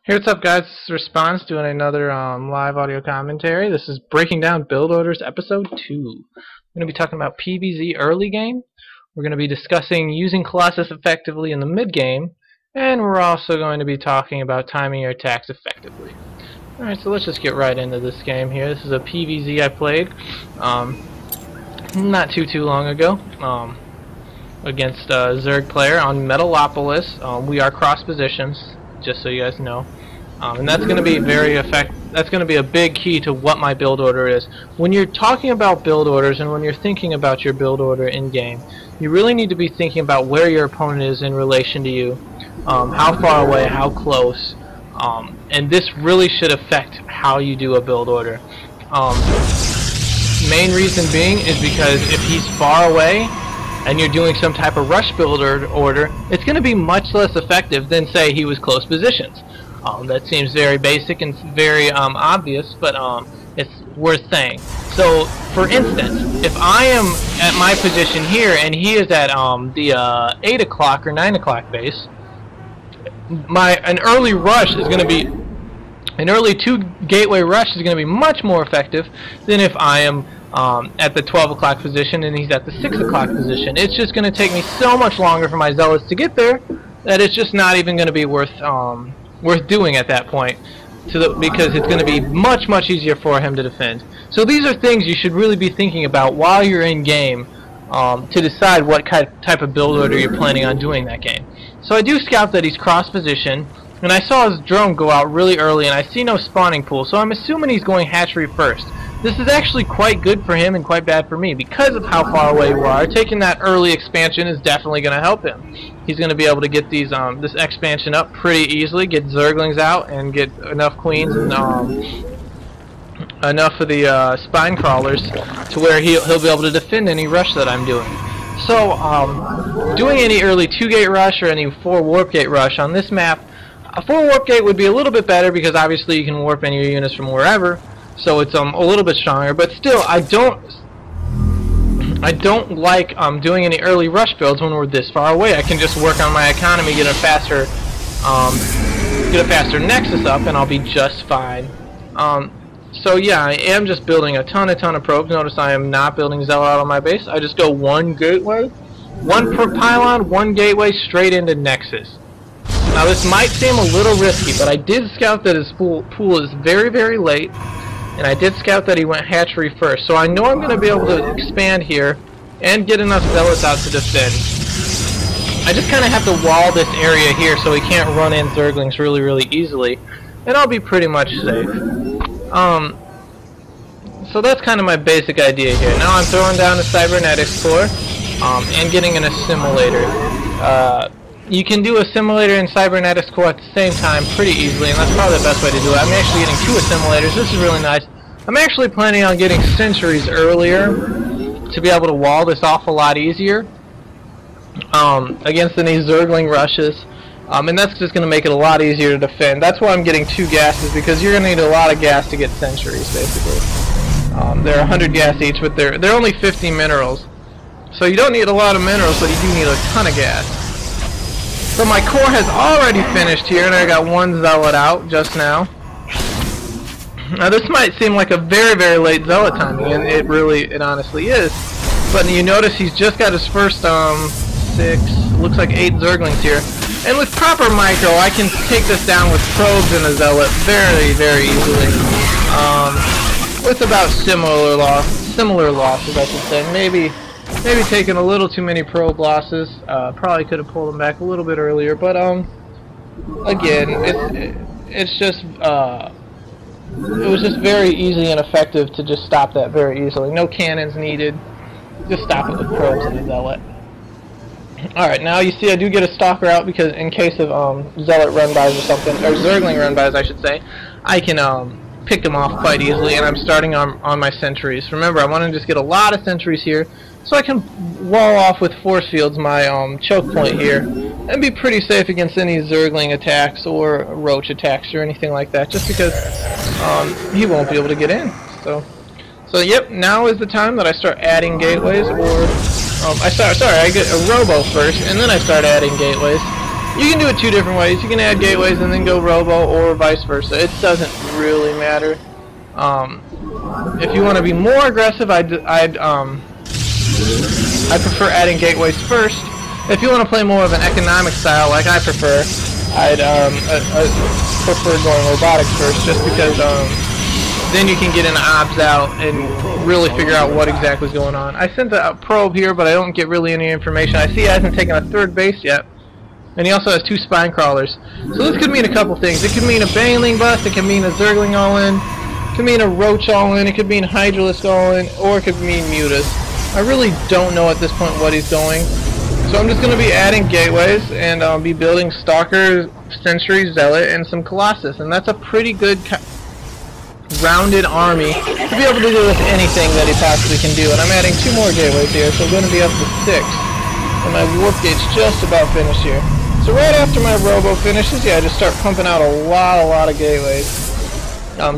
Hey, what's up, guys? This is Response doing another live audio commentary. This is Breaking Down Build Orders Episode 2. I'm going to be talking about PvZ early game. We're going to be discussing using Colossus effectively in the mid game, and we're also going to be talking about timing your attacks effectively. Alright, so let's just get right into this game here. This is a PvZ I played not too long ago against a Zerg player on Metalopolis. We are cross positions, just so you guys know. And that's going to be that's going to be a big key to what my build order is. When you're talking about build orders and when you're thinking about your build order in game, you really need to be thinking about where your opponent is in relation to you, how far away, how close, and this really should affect how you do a build order. Main reason being is because if he's far away and you're doing some type of rush build order, it's going to be much less effective than, say, he was close positions. That seems very basic and very obvious, but it's worth saying. So, for instance, if I am at my position here and he is at the 8 o'clock or 9 o'clock base, an early rush is going to be an early 2 gateway rush is going to be much more effective than if I am at the 12 o'clock position and he's at the 6 o'clock position. It's just going to take me so much longer for my zealots to get there that it's just not even going to be worth doing at that point, because it's going to be much easier for him to defend. So these are things you should really be thinking about while you're in game to decide what type of build order you're planning on doing that game. So I do scout that he's cross position, and I saw his drone go out really early, and I see no spawning pool, so I'm assuming he's going hatchery first. This is actually quite good for him and quite bad for me because of how far away you are. Taking that early expansion is definitely going to help him. He's going to be able to get these this expansion up pretty easily, get Zerglings out, and get enough queens and enough of the spine crawlers to where he'll be able to defend any rush that I'm doing. So doing any early 2-gate rush or any 4 warp gate rush on this map, a 4 warp gate would be a little bit better because obviously you can warp any of your units from wherever. So it's a little bit stronger, but still I don't like doing any early rush builds when we're this far away. I can just work on my economy, get a faster nexus up, and I'll be just fine. So yeah, I am just building a ton of probes. Notice I am not building zealot out on my base. I just go 1 gateway, 1 per pylon, 1 gateway straight into nexus. Now this might seem a little risky, but I did scout that his pool is very late. And I did scout that he went hatchery first, so I know I'm going to be able to expand here and get enough zealots out to defend. I just kind of have to wall this area here so he can't run in Zerglings really easily, and I'll be pretty much safe. So that's kind of my basic idea here. Now I'm throwing down a cybernetics core and getting an assimilator. You can do assimilator and cybernetics core at the same time pretty easily, and that's probably the best way to do it. I'm actually getting 2 assimilators. This is really nice. I'm actually planning on getting sentries earlier to be able to wall this off a lot easier against any Zergling rushes, and that's just going to make it a lot easier to defend. That's why I'm getting 2 gases, because you're going to need a lot of gas to get sentries, basically. They're 100 gas each, but they're only 50 minerals. So you don't need a lot of minerals, but you do need a ton of gas. So my core has already finished here, and I got 1 zealot out just now. Now this might seem like a very late zealot timing, and it honestly is. But you notice he's just got his first 6, looks like 8 Zerglings here. And with proper micro, I can take this down with probes and a zealot very easily. With about similar losses, I should say. Maybe taking a little too many probe losses. Probably could have pulled them back a little bit earlier, but again, it's just it was just very easy and effective to just stop that very easily. No cannons needed. Just stop it with probes and a zealot. Alright, now you see I do get a stalker out because in case of zealot run-bys or something, or Zergling run-bys I should say, I can pick them off quite easily, and I'm starting on my sentries. Remember, I want to just get a lot of sentries here, so I can wall off with force fields my choke point here, and be pretty safe against any Zergling attacks or roach attacks or anything like that, just because he won't be able to get in. So yep, now is the time that I start adding gateways, or I get a robo first, and then I start adding gateways. You can do it two different ways. You can add gateways and then go robo, or vice versa. It doesn't really matter. If you want to be more aggressive, I'd prefer adding gateways first. If you want to play more of an economic style, like I prefer, I'd prefer going robotics first, just because then you can get an obs out and really figure out what exactly is going on. I sent a probe here, but I don't get really any information. I see he hasn't taken a third base yet, and he also has 2 spine crawlers. So this could mean a couple things. It could mean a Baneling bust, it could mean a Zergling all-in, it could mean a Roach all-in, it could mean Hydralisk all-in, or it could mean Mutas. I really don't know at this point what he's going. So I'm just going to be adding gateways and be building Stalker, Sentry, Zealot, and some Colossus. And that's a pretty good rounded army to be able to do with anything that he possibly can do. And I'm adding 2 more gateways here, so I'm going to be up to 6. And my warp gate's just about finished here. So right after my robo finishes, yeah, I just start pumping out a lot of gateways.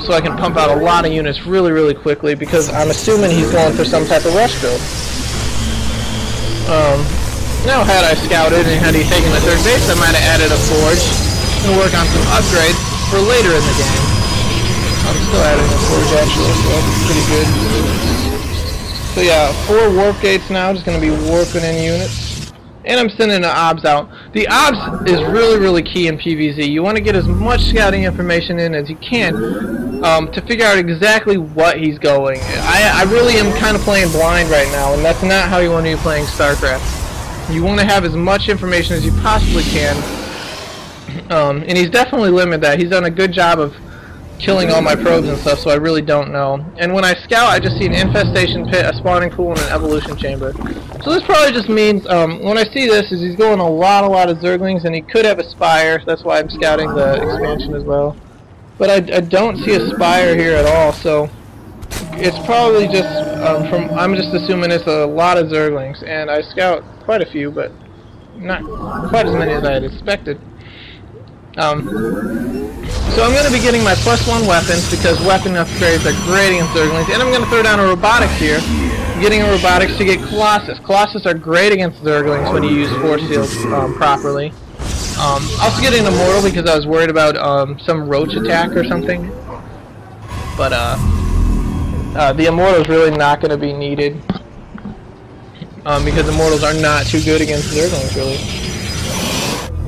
So I can pump out a lot of units really quickly, because I'm assuming he's going for some type of rush build. Now, had I scouted and had he taken the third base, I might have added a forge and work on some upgrades for later in the game. I'm still adding a forge actually, so that's pretty good. So yeah, 4 warp gates now, just going to be warping in units. And I'm sending the obs out. The obs is really key in PvZ. You want to get as much scouting information in as you can to figure out exactly what he's going. I really am kind of playing blind right now, and that's not how you want to be playing StarCraft. You want to have as much information as you possibly can, and he's definitely limited that. He's done a good job of killing all my probes and stuff, so I really don't know. And when I scout, I just see an infestation pit, a spawning pool, and an evolution chamber. So this probably just means, when I see this, is he's going a lot of Zerglings, and he could have a Spire. That's why I'm scouting the expansion as well. But I don't see a Spire here at all, so it's probably just, I'm just assuming it's a lot of Zerglings, and I scout quite a few, but not quite as many as I had expected. So I'm going to be getting my +1 weapons, because weapon upgrades are great against Zerglings, and I'm going to throw down a robotics here. I'm getting a robotics to get Colossus. Colossus are great against Zerglings when you use force fields properly. Also getting an Immortal because I was worried about some Roach attack or something. But the Immortal is really not going to be needed, because Immortals are not too good against Zerglings, really.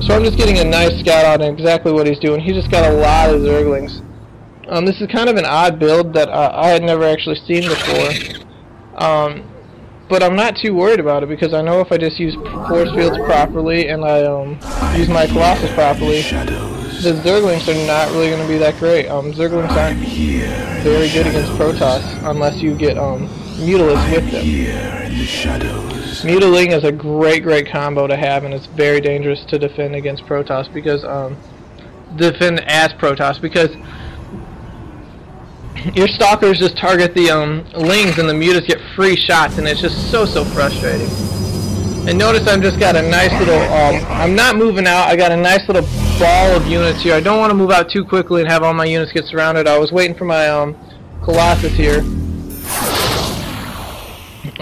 So I'm just getting a nice scout out on exactly what he's doing. He just got a lot of Zerglings. This is kind of an odd build that I had never actually seen before. But I'm not too worried about it, because I know if I just use force fields properly and I use my Colossus properly, the Zerglings are not really going to be that great. Zerglings aren't very good against Protoss unless you get Mutalisks with them. Mutaling is a great combo to have, and it's very dangerous to defend against Protoss, because defend as Protoss, because your Stalkers just target the Lings and the Mutas get free shots, and it's just so frustrating. And notice I've just got a nice little, I'm not moving out, I got a nice little ball of units here. I don't want to move out too quickly and have all my units get surrounded. I was waiting for my Colossus here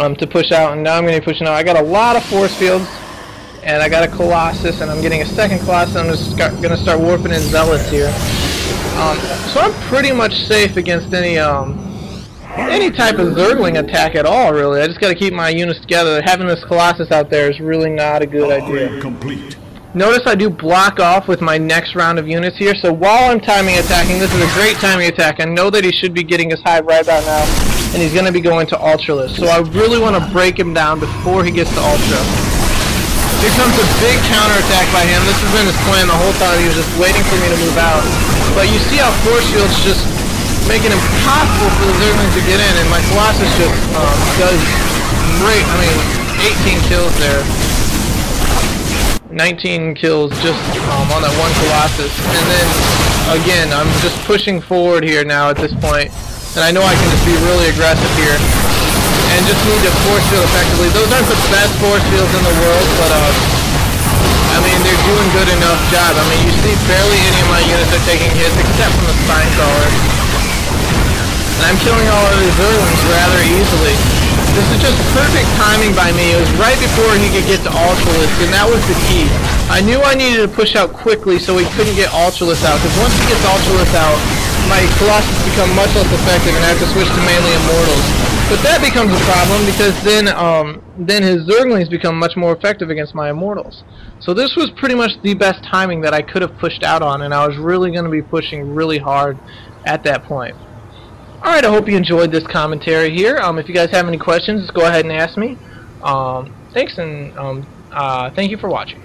to push out, and now I'm going to be pushing out. I got a lot of force fields, and I got a Colossus, and I'm getting a second Colossus, and I'm just going to start warping in Zealots here. So I'm pretty much safe against any type of Zergling attack at all, really. I just got to keep my units together. Having this Colossus out there is really not a good idea. Complete. Notice I do block off with my next round of units here, so while I'm timing attacking, this is a great timing attack. I know that he should be getting his hive right about now, and he's going to be going to Ultralisk. So I really want to break him down before he gets to Ultra. Here comes a big counterattack by him. This has been his plan the whole time. He was just waiting for me to move out. But you see how force fields just make it impossible for the Zerglings to get in, and my Colossus just does great. I mean, 18 kills there. 19 kills just on that one Colossus. And then, again, I'm just pushing forward here now at this point. And I know I can just be really aggressive here. And just need to force field effectively. Those aren't the best force fields in the world, but I mean, they're doing good enough job. I mean, you see barely any of my units are taking hits except from the Spine Crawler. And I'm killing all of these Zerglings rather easily. This is just perfect timing by me. It was right before he could get to Ultralisk, and that was the key. I knew I needed to push out quickly so he couldn't get Ultralisk out, because once he gets Ultralisk out, my Colossus become much less effective and I have to switch to mainly Immortals. But that becomes a problem because then his Zerglings become much more effective against my Immortals. So this was pretty much the best timing that I could have pushed out on, and I was really going to be pushing really hard at that point. Alright, I hope you enjoyed this commentary here. If you guys have any questions, go ahead and ask me. Thanks, and thank you for watching.